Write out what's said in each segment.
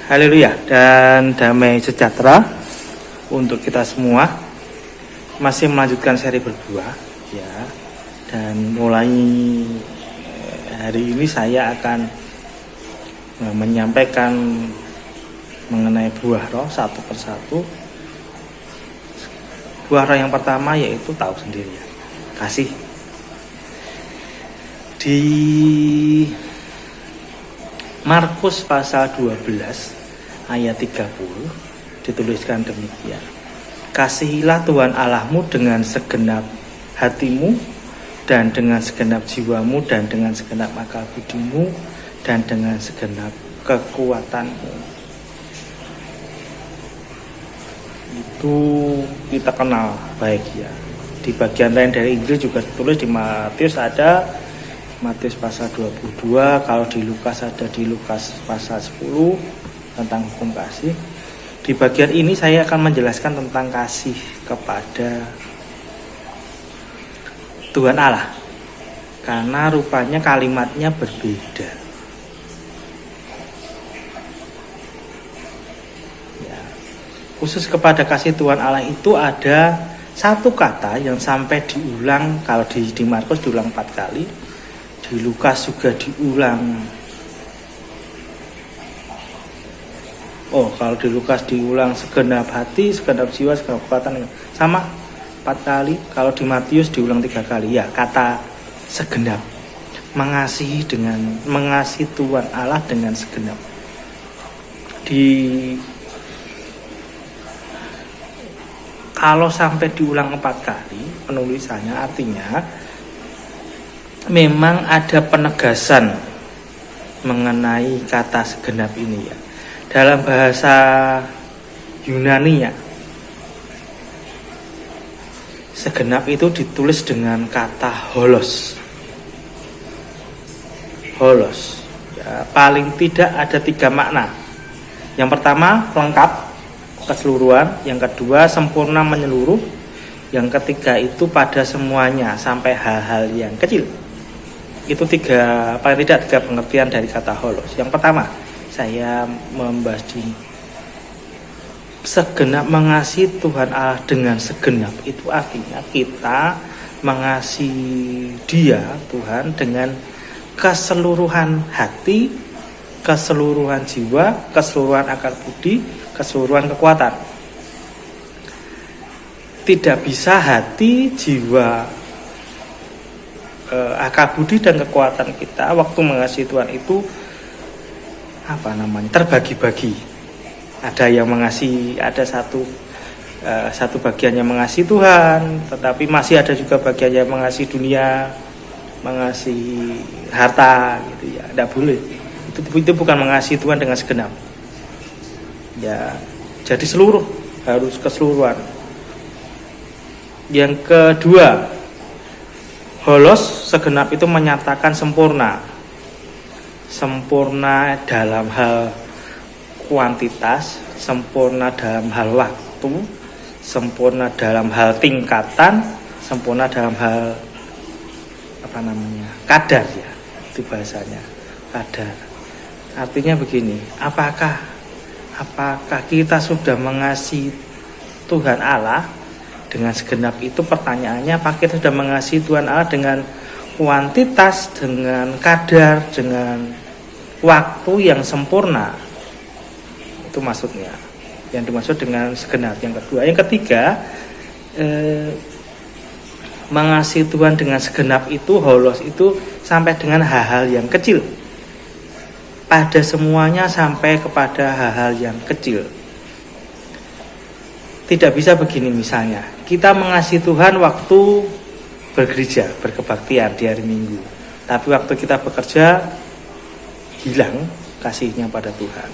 Haleluya dan damai sejahtera untuk kita semua. Masih melanjutkan seri berbuah ya. Dan mulai hari ini saya akan menyampaikan mengenai buah roh satu persatu. Buah roh yang pertama yaitu tahu sendiri ya, kasih. Di Markus pasal 12 ayat 30 dituliskan demikian. Kasihilah Tuhan Allahmu dengan segenap hatimu dan dengan segenap jiwamu dan dengan segenap akal budimu dan dengan segenap kekuatanmu. Itu kita kenal baik ya. Di bagian lain dari Injil juga ditulis, di Matius ada Matius pasal 22, kalau di Lukas ada di Lukas pasal 10 tentang hukum kasih. Di bagian ini saya akan menjelaskan tentang kasih kepada Tuhan Allah, karena rupanya kalimatnya berbeda ya. Khusus kepada kasih Tuhan Allah itu ada satu kata yang sampai diulang. Kalau di Markus diulang 4 kali, di Lukas juga diulang. Kalau di Lukas diulang segenap hati, segenap jiwa, segenap kekuatan, sama 4 kali. Kalau di Matius diulang 3 kali ya, kata segenap. Mengasihi Tuhan Allah dengan segenap. Kalau sampai diulang 4 kali penulisannya, artinya memang ada penegasan mengenai kata segenap ini ya. Dalam bahasa Yunani ya, segenap itu ditulis dengan kata holos. Holos ya, paling tidak ada 3 makna. Yang pertama lengkap, keseluruhan. Yang kedua sempurna, menyeluruh. Yang ketiga itu pada semuanya, sampai hal-hal yang kecil. Itu paling tidak 3 pengertian dari kata holos. Yang pertama saya membahas di segenap, mengasihi Tuhan Allah dengan segenap. Itu artinya kita mengasihi Dia, Tuhan, dengan keseluruhan hati, keseluruhan jiwa, keseluruhan akal budi, keseluruhan kekuatan. Tidak bisa hati, jiwa, akal budi dan kekuatan kita waktu mengasihi Tuhan itu terbagi-bagi. Ada yang mengasihi, ada satu bagian yang mengasihi Tuhan, tetapi masih ada juga bagian yang mengasihi dunia, mengasihi harta gitu ya. Tidak boleh. Itu bukan mengasihi Tuhan dengan segenap. Ya, jadi harus keseluruhan. Yang kedua, holos, segenap itu menyatakan sempurna. Sempurna dalam hal kuantitas, sempurna dalam hal waktu, sempurna dalam hal tingkatan, sempurna dalam hal kadar ya. Itu bahasanya, kadar. Artinya begini, apakah kita sudah mengasihi Tuhan Allah dengan segenap itu? Pertanyaannya, apakah kita sudah mengasihi Tuhan Allah dengan kuantitas, dengan kadar, dengan waktu yang sempurna? Itu maksudnya, yang dimaksud dengan segenap. Yang kedua, yang ketiga, mengasihi Tuhan dengan segenap itu, holos itu sampai dengan hal-hal yang kecil. Pada semuanya, sampai kepada hal-hal yang kecil. Tidak bisa begini, misalnya kita mengasihi Tuhan waktu bergereja, berkebaktian di hari Minggu, tapi waktu kita bekerja hilang kasihnya pada Tuhan.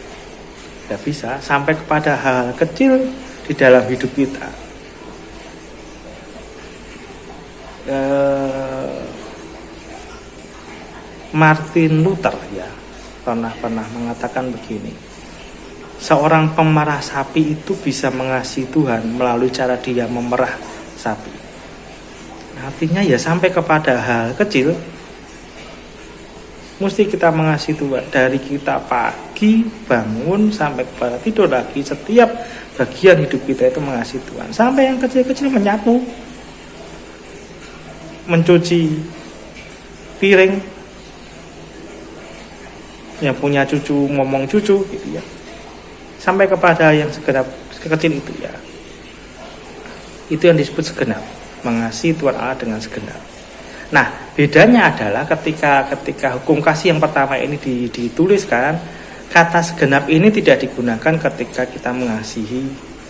Tidak bisa, sampai kepada hal kecil di dalam hidup kita. Martin Luther ya pernah mengatakan begini, seorang pemerah sapi itu bisa mengasihi Tuhan melalui cara dia memerah sapi. Artinya ya sampai kepada hal kecil mesti kita mengasihi Tuhan. Dari kita pagi pagi, bangun, sampai kepada tidur lagi, setiap bagian hidup kita itu mengasihi Tuhan. Sampai yang kecil-kecil menyapu, mencuci piring, yang punya cucu ngomong cucu gitu ya, sampai kepada yang segenap kecil itu ya, itu yang disebut segenap, mengasihi Tuhan Allah dengan segenap. Nah, bedanya adalah ketika hukum kasih yang pertama ini dituliskan, kata segenap ini tidak digunakan ketika kita mengasihi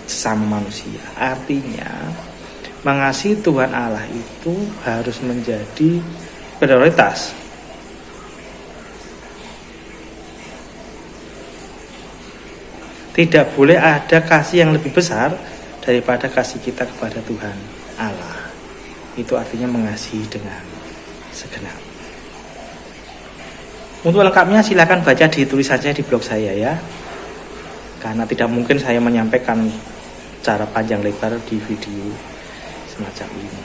sesama manusia. Artinya mengasihi Tuhan Allah itu harus menjadi prioritas. Tidak boleh ada kasih yang lebih besar daripada kasih kita kepada Tuhan Allah. Itu artinya mengasihi dengan segenap. Untuk lengkapnya silakan baca, ditulis saja di blog saya ya. Karena tidak mungkin saya menyampaikan cara panjang lebar di video semacam ini.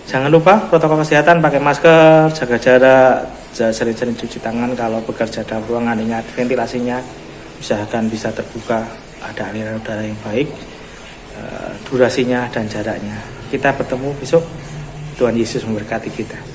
Jangan lupa protokol kesehatan, pakai masker, jaga jarak, sering-sering cuci tangan. Kalau bekerja dalam ruangan, ingat ventilasinya usahakan bisa terbuka, ada aliran udara yang baik, durasinya dan jaraknya. Kita bertemu besok. Tuhan Yesus memberkati kita.